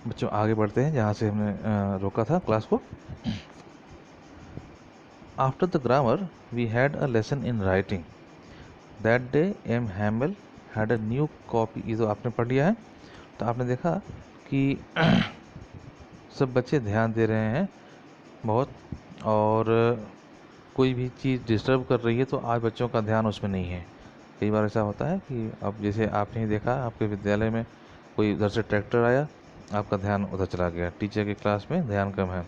बच्चों आगे बढ़ते हैं जहाँ से हमने रोका था क्लास को। After the grammar we had a lesson in writing that day M Hamel had a new copy. ये तो आपने पढ़ लिया है। तो आपने देखा कि सब बच्चे ध्यान दे रहे हैं बहुत, और कोई भी चीज़ डिस्टर्ब कर रही है तो आज बच्चों का ध्यान उसमें नहीं है। कई बार ऐसा होता है कि अब जैसे आपने ही देखा आपके विद्यालय में कोई उधर से ट्रैक्टर आया, आपका ध्यान उधर चला गया, टीचर की क्लास में ध्यान कम है।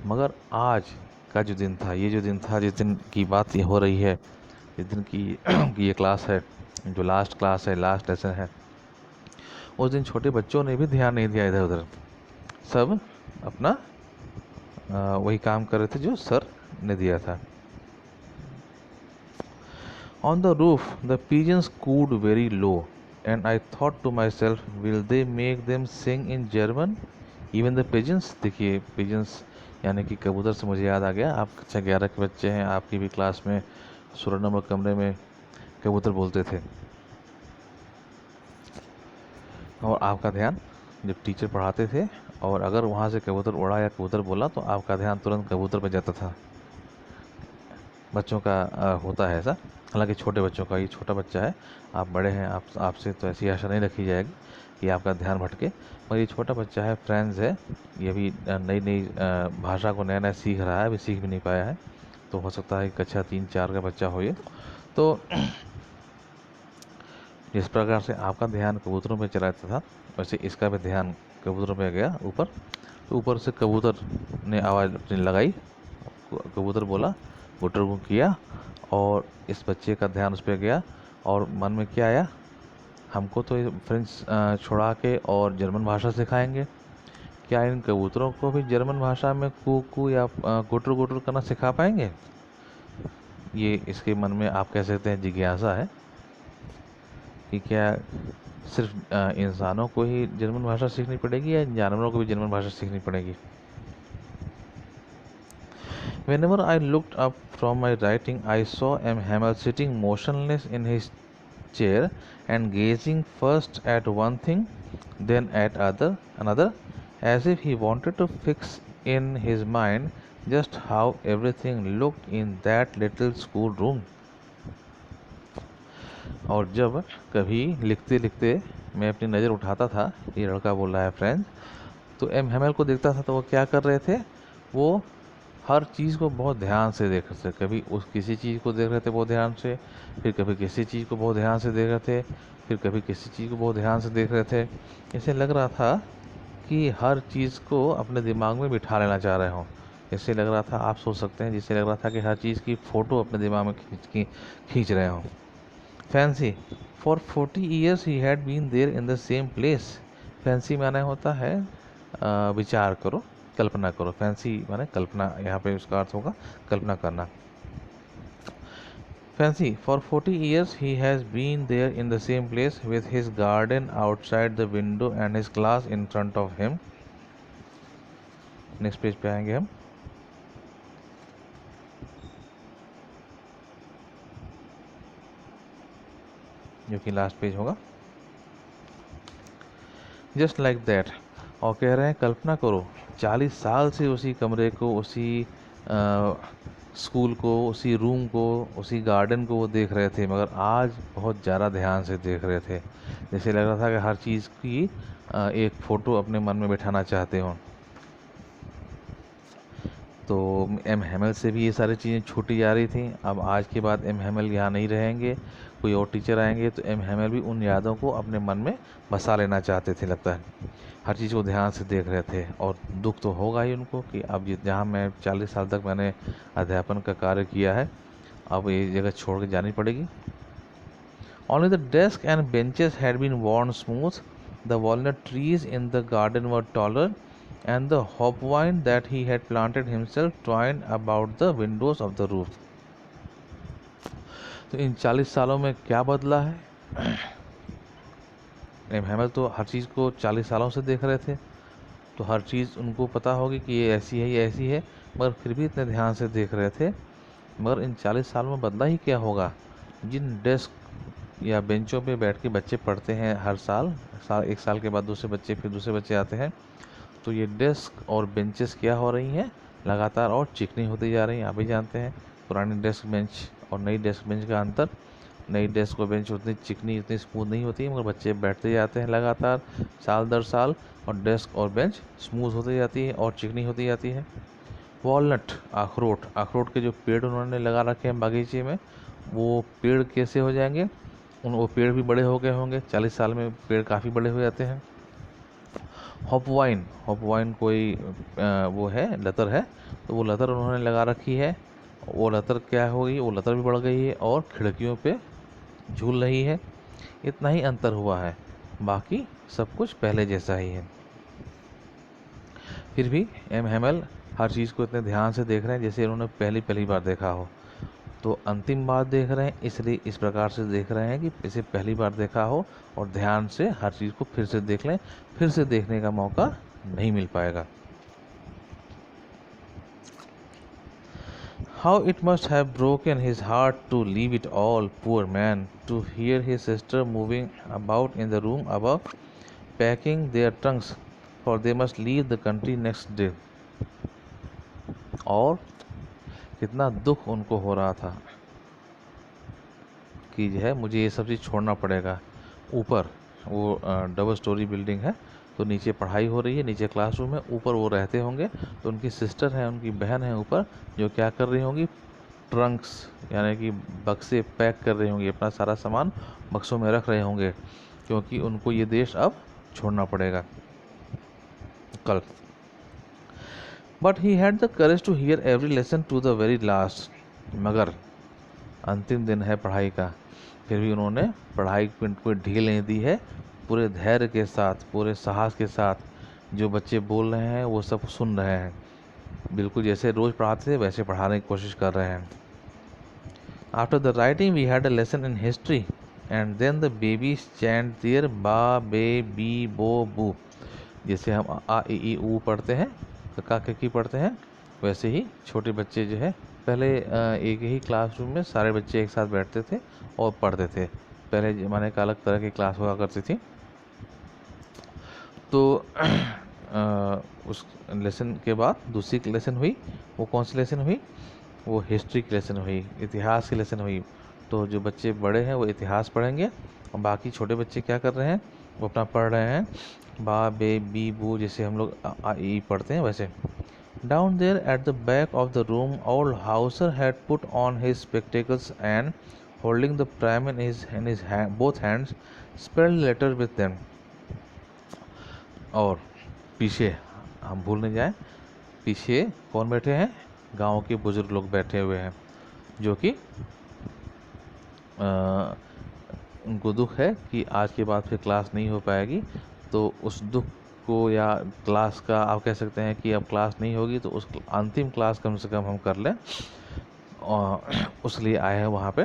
मगर आज का जो दिन था, ये जो दिन था, जिस दिन की बात ये हो रही है, जिस दिन की की ये क्लास है, जो लास्ट क्लास है, लास्ट लेसन है, उस दिन छोटे बच्चों ने भी ध्यान नहीं दिया इधर उधर। सब अपना वही काम कर रहे थे जो सर ने दिया था। On the roof, the pigeons cooed very low, and I thought to myself, will they make them sing in German? Even the pigeons। देखिए pigeons यानी कि कबूतर से मुझे याद आ गया, आप कक्षा 11 के बच्चे हैं, आपकी भी क्लास में 16 नंबर कमरे में कबूतर बोलते थे, और आपका ध्यान जब टीचर पढ़ाते थे और अगर वहाँ से कबूतर उड़ा या कबूतर बोला तो आपका ध्यान तुरंत कबूतर पे जाता था। बच्चों का होता है ऐसा, हालांकि छोटे बच्चों का, ये छोटा बच्चा है, आप बड़े हैं, आपसे तो ऐसी आशा नहीं रखी जाएगी कि आपका ध्यान भटके। और ये छोटा बच्चा है, फ्रेंड्स है, ये भी नई नई भाषा को नया नया सीख रहा है, अभी सीख भी नहीं पाया है, तो हो सकता है कि कक्षा 3-4 का बच्चा हो ये। तो जिस प्रकार से आपका ध्यान कबूतरों पे चला जाता था, वैसे इसका भी ध्यान कबूतरों पे गया ऊपर। तो ऊपर से कबूतर ने आवाज़ अपनी लगाई, कबूतर बोला, गुटरगू किया, और इस बच्चे का ध्यान उस पर गया, और मन में क्या आया, हमको तो ये फ्रेंच छुड़ा के और जर्मन भाषा सिखाएंगे, क्या इन कबूतरों को भी जर्मन भाषा में कू कू या गुटर गुटर करना सिखा पाएंगे। ये इसके मन में आप कह सकते हैं जिज्ञासा है कि क्या सिर्फ इंसानों को ही जर्मन भाषा सीखनी पड़ेगी या जानवरों को भी जर्मन भाषा सीखनी पड़ेगी। Whenever I looked up from my writing, I saw M. Hamel sitting motionless in his chair and gazing first at one thing, then at another, as if he wanted to fix in his mind just how everything looked in that little school room. और जब कभी लिखते लिखते मैं अपनी नज़र उठाता था, ये लड़का बोल रहा है फ्रेंड्स, तो एम हेमल को देखता था तो वो क्या कर रहे थे, वो हर चीज़ को बहुत ध्यान से देख रहे थे। कभी उस किसी चीज़ को देख रहे थे बहुत ध्यान से, फिर कभी किसी चीज़ को बहुत ध्यान से देख रहे थे, फिर कभी किसी चीज़ को बहुत ध्यान से देख रहे थे। ऐसे लग रहा था कि हर चीज़ को अपने दिमाग में बिठा लेना चाह रहे हों। ऐसे लग रहा था, आप सोच सकते हैं, जिससे लग रहा था कि हर चीज़ की फ़ोटो अपने दिमाग में खींच रहे हों। Fancy, for 40 years he had been there in the same place. Fancy माने होता है विचार करो, कल्पना करो। फैंसी माने कल्पना, यहाँ पे उसका अर्थ होगा कल्पना करना। Fancy, for 40 years he has been there in the same place with his garden outside the window and his class in front of him. Next page पे आएंगे हम। जो कि लास्ट पेज होगा। जस्ट लाइक दैट, और कह रहे हैं कल्पना करो 40 साल से उसी कमरे को, उसी स्कूल को, उसी रूम को, उसी गार्डन को वो देख रहे थे, मगर आज बहुत ज़्यादा ध्यान से देख रहे थे। जैसे लग रहा था कि हर चीज़ की एक फ़ोटो अपने मन में बिठाना चाहते हों। तो एम हेमल से भी ये सारी चीज़ें छूटी जा रही थी। अब आज के बाद एम हेमल यहाँ नहीं रहेंगे, कोई और टीचर आएंगे, तो एम हेमल भी उन यादों को अपने मन में बसा लेना चाहते थे, लगता है। हर चीज़ को ध्यान से देख रहे थे, और दुख तो होगा ही उनको कि अब जहाँ मैं 40 साल तक मैंने अध्यापन का कार्य किया है, अब ये जगह छोड़ के जानी पड़ेगी। Only the desk and benches had been worn smooth, the walnut trees in the garden were taller, and the hopvine that he had planted himself twined about the windows of the roof. तो इन 40 सालों में क्या बदला है? M हैमल तो हर चीज़ को 40 सालों से देख रहे थे, तो हर चीज़ उनको पता होगी कि ये ऐसी है, ये ऐसी है, मगर फिर भी इतने ध्यान से देख रहे थे। मगर इन 40 सालों में बदला ही क्या होगा? जिन डेस्क या बेंचों पे बैठ के बच्चे पढ़ते हैं हर साल, एक साल के बाद दूसरे बच्चे, फिर दूसरे बच्चे आते हैं। तो ये डेस्क और बेंचेस क्या हो रही हैं, लगातार और चिकनी होती जा रही हैं। आप भी जानते हैं पुरानी डेस्क बेंच और नई डेस्क बेंच का अंतर। नई डेस्क और बेंच उतनी चिकनी, उतनी स्मूथ नहीं होती, मगर बच्चे बैठते जाते हैं लगातार साल दर साल, और डेस्क और बेंच स्मूथ होती जाती है और चिकनी होती जाती है। वॉलनट, अखरोट, अखरोट के जो पेड़ उन्होंने लगा रखे हैं बागीचे में, वो पेड़ कैसे हो जाएंगे, वो पेड़ भी बड़े हो गए होंगे, 40 साल में पेड़ काफ़ी बड़े हो जाते हैं। हॉपवाइन, हॉपवाइन कोई वो है, लतर है, तो वो लतर उन्होंने लगा रखी है। वो लतर क्या हो गई, वो लतर भी बढ़ गई है और खिड़कियों पे झूल रही है। इतना ही अंतर हुआ है, बाकी सब कुछ पहले जैसा ही है। फिर भी एम हैमेल हर चीज़ को इतने ध्यान से देख रहे हैं जैसे उन्होंने पहली पहली बार देखा हो। तो अंतिम बार देख रहे हैं, इसलिए इस प्रकार से देख रहे हैं कि इसे पहली बार देखा हो, और ध्यान से हर चीज़ को फिर से देख लें, फिर से देखने का मौका नहीं मिल पाएगा। How it must have broken his heart to leave it all, poor man, to hear his sister moving about in the room above, packing their trunks, for they must leave the country next day. और कितना दुख उनको हो रहा था कि जो है मुझे ये सब चीज़ छोड़ना पड़ेगा। ऊपर वो डबल स्टोरी बिल्डिंग है, तो नीचे पढ़ाई हो रही है, नीचे क्लासरूम है, ऊपर वो रहते होंगे। तो उनकी सिस्टर है, उनकी बहन है ऊपर, जो क्या कर रही होंगी, ट्रंक्स यानी कि बक्से पैक कर रहे होंगे, अपना सारा सामान बक्सों में रख रहे होंगे, क्योंकि उनको ये देश अब छोड़ना पड़ेगा कल। But he had the courage to hear every lesson to the very last. मगर अंतिम दिन है पढ़ाई का, फिर भी उन्होंने पढ़ाई को कोई ढील नहीं दी है। पूरे धैर्य के साथ, पूरे साहस के साथ जो बच्चे बोल रहे हैं वो सब सुन रहे हैं, बिल्कुल जैसे रोज़ पढ़ाते थे वैसे पढ़ाने की कोशिश कर रहे हैं। After the writing, we had a lesson in history, and then the babies chant their ba, be, bi, bo, bu. जैसे हम आ ई ई ऊ पढ़ते हैं, का की पढ़ते हैं, वैसे ही छोटे बच्चे जो है पहले एक ही क्लासरूम में सारे बच्चे एक साथ बैठते थे और पढ़ते थे। पहले ज़माने का अलग तरह की क्लास हुआ करती थी। तो उस लेसन के बाद दूसरी लेसन हुई, वो कौन सी लेसन हुई, वो हिस्ट्री की लेसन हुई, इतिहास की लेसन हुई। तो जो बच्चे बड़े हैं वो इतिहास पढ़ेंगे, और बाकी छोटे बच्चे क्या कर रहे हैं, वो अपना पढ़ रहे हैं बा, बे, बी, बू, जैसे हम लोग आ ई पढ़ते हैं वैसे। Down there at the back of the room old Hauser had put on his spectacles and holding the primer in his both hands spelled letter with them. और पीछे हम भूल नहीं जाएं, पीछे कौन बैठे हैं, गांव के बुजुर्ग लोग बैठे हुए हैं, जो कि उनको दुख है कि आज के बाद फिर क्लास नहीं हो पाएगी। तो उस दुख को, या क्लास का आप कह सकते हैं कि अब क्लास नहीं होगी, तो उस अंतिम क्लास कम से कम हम कर लें, और उस लिए आए हैं वहाँ पे।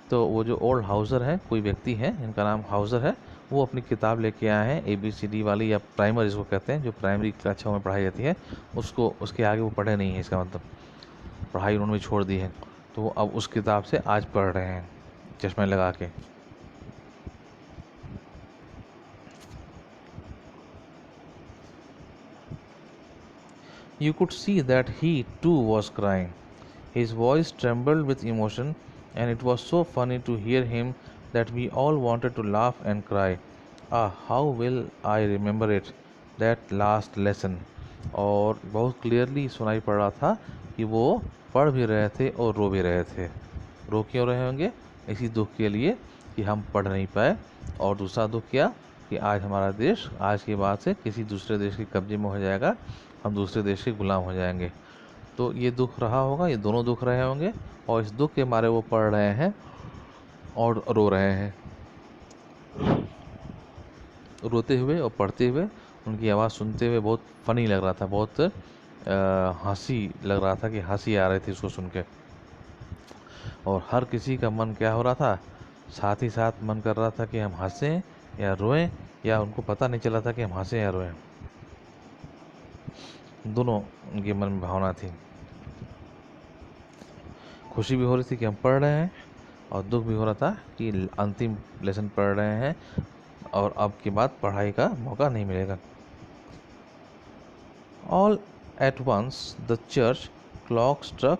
तो वो जो ओल्ड हाउसर है, कोई व्यक्ति है इनका नाम हाउसर है, वो अपनी किताब लेके आए हैं ABCD वाली, या प्राइमर जिसको कहते हैं, जो प्राइमरी कक्षाओं में पढ़ाई जाती है, उसको, उसके आगे वो पढ़े नहीं है, इसका मतलब पढ़ाई उन्होंने भी छोड़ दी है। तो वो अब उस किताब से आज पढ़ रहे हैं चश्मे लगा के। You could see that he too was crying. His voice trembled with emotion, and it was so funny to hear him that we all wanted to laugh and cry. Ah, how will I remember it, that last lesson. और बहुत clearly सुनाई पड़ रहा था कि वो पढ़ भी रहे थे और रो भी रहे थे। रो क्यों रहे होंगे, इसी दुख के लिए कि हम पढ़ नहीं पाए, और दूसरा दुख क्या, कि आज हमारा देश आज के बाद से किसी दूसरे देश के कब्जे में हो जाएगा, हम दूसरे देश के गुलाम हो जाएंगे। तो ये दुख रहा होगा, ये दोनों दुख रहे होंगे, और इस दुख के मारे वो पढ़ रहे हैं और रो रहे हैं। रोते हुए और पढ़ते हुए उनकी आवाज़ सुनते हुए बहुत फ़नी लग रहा था, बहुत हंसी लग रहा था, कि हंसी आ रही थी उसको सुन के। और हर किसी का मन क्या हो रहा था, साथ ही साथ मन कर रहा था कि हम हंसें या रोएं, या उनको पता नहीं चला था कि हम हंसें या रोएं। दोनों उनके मन में भावना थी। खुशी भी हो रही थी कि हम पढ़ रहे हैं, और दुख भी हो रहा था कि अंतिम लेसन पढ़ रहे हैं और अब के बाद पढ़ाई का मौका नहीं मिलेगा। All at once the church clock struck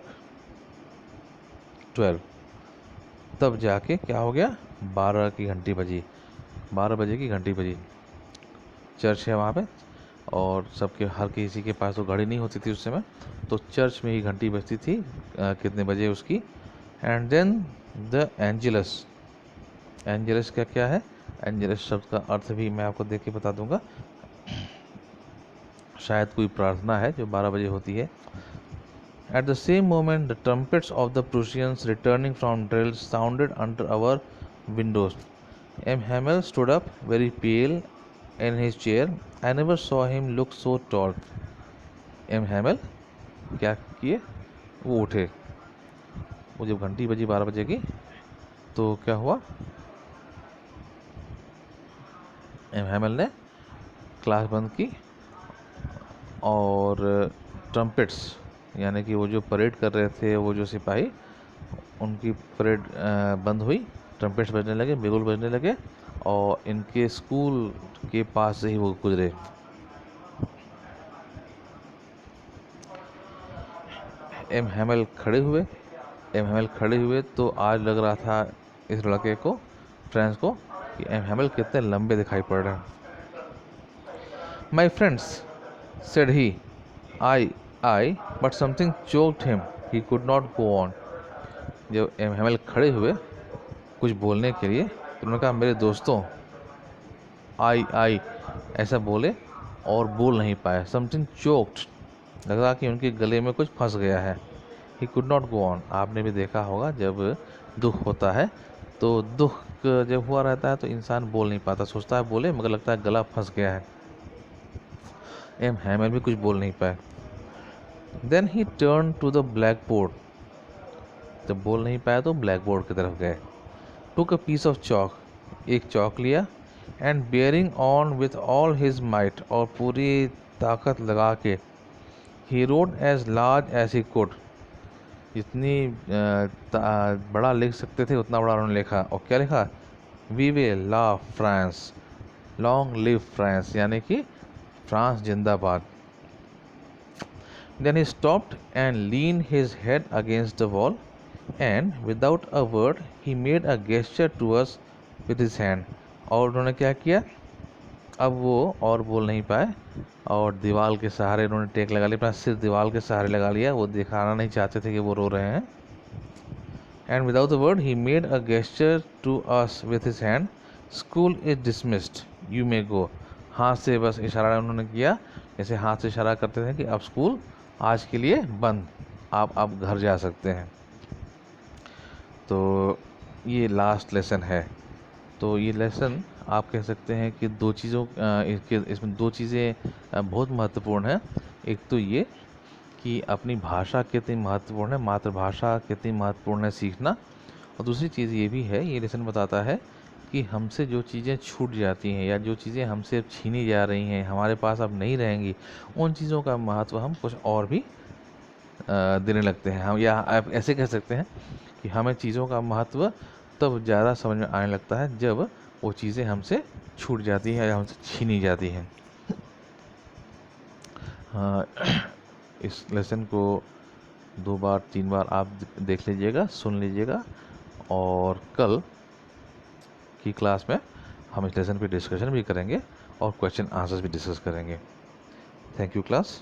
12। तब जाके क्या हो गया, 12 की घंटी बजी, 12 बजे की घंटी बजी। चर्च है वहाँ पे और सबके हर किसी के पास तो घड़ी नहीं होती थी उस समय, तो चर्च में ही घंटी बजती थी कितने बजे उसकी। And then the Angelus. Angelus का क्या है, एंजेलस शब्द का अर्थ भी मैं आपको देख के बता दूंगा, शायद कोई प्रार्थना है जो 12 बजे होती है। At the same moment, the trumpets of the Prussians returning from drill sounded under our windows. M. Hamel stood up, very pale, in his chair. I never saw him look so tall. M. Hamel क्या किए, वो उठे। वो जब घंटी बजी 12 बजे की तो क्या हुआ, एम हैमल ने क्लास बंद की और ट्रम्पेट्स यानी कि वो जो परेड कर रहे थे, वो जो सिपाही, उनकी परेड बंद हुई, ट्रम्पेट्स बजने लगे, बिगुल बजने लगे और इनके स्कूल के पास से ही वो गुजरे। एम हैमल खड़े हुए, एम हैमल खड़े हुए तो आज लग रहा था इस लड़के को, फ्रेंड्स को, कि एम हैमल कितने लंबे दिखाई पड़ रहे हैं। My friends said he, I but something choked him, he could not go on. जब एम हैमल खड़े हुए कुछ बोलने के लिए तो उन्होंने कहा, मेरे दोस्तों, आई ऐसा बोले और बोल नहीं पाए। समथिंग चोक्ड, लग रहा कि उनके गले में कुछ फंस गया है। He could not go on, आपने भी देखा होगा जब दुख होता है तो दुख जब हुआ रहता है तो इंसान बोल नहीं पाता, सोचता है बोले मगर लगता है गला फंस गया है। एम हैमल भी कुछ बोल नहीं पाए। Then he turn to the blackboard, जब बोल नहीं पाया तो ब्लैक बोर्ड की तरफ गए। Took a piece of chalk, एक चौक लिया, and bearing on with all his might, और पूरी ताकत लगा के, he wrote as large as he could, जितनी बड़ा लिख सकते थे उतना बड़ा उन्होंने लिखा। और क्या लिखा, we will love France, long live France, यानी कि फ्रांस जिंदाबाद। Then he stopped and leaned his head against the wall, and without a word he made a gesture to us with his hand. और उन्होंने क्या किया, अब वो और बोल नहीं पाए और दीवार के सहारे उन्होंने टेक लगा लिया, अपना सिर दीवार के सहारे लगा लिया, वो दिखाना नहीं चाहते थे कि वो रो रहे हैं। And without a word he made a gesture to us with his hand. School is dismissed, you may go. हाथ से बस इशारा उन्होंने किया, जैसे हाथ से इशारा करते थे कि अब स्कूल आज के लिए बंद, आप घर जा सकते हैं। तो ये लास्ट लेसन है। तो ये लेसन आप कह सकते हैं कि दो चीज़ों इसमें दो चीज़ें बहुत महत्वपूर्ण हैं। एक तो ये कि अपनी भाषा कितनी महत्वपूर्ण है, मातृभाषा कितनी महत्वपूर्ण है सीखना, और दूसरी चीज़ ये भी है, ये लेसन बताता है कि हमसे जो चीज़ें छूट जाती हैं या जो चीज़ें हमसे छीनी जा रही हैं, हमारे पास अब नहीं रहेंगी, उन चीज़ों का महत्व हम कुछ और भी देने लगते हैं। हम, या आप ऐसे कह सकते हैं कि हमें चीज़ों का महत्व तब ज़्यादा समझ में आने लगता है जब वो चीज़ें हमसे छूट जाती हैं या हमसे छीनी जाती हैं। इस लेसन को 2 बार 3 बार आप देख लीजिएगा, सुन लीजिएगा, और कल की क्लास में हम इस लेसन पे डिस्कशन भी करेंगे और क्वेश्चन आंसर्स भी डिस्कस करेंगे। Thank you class.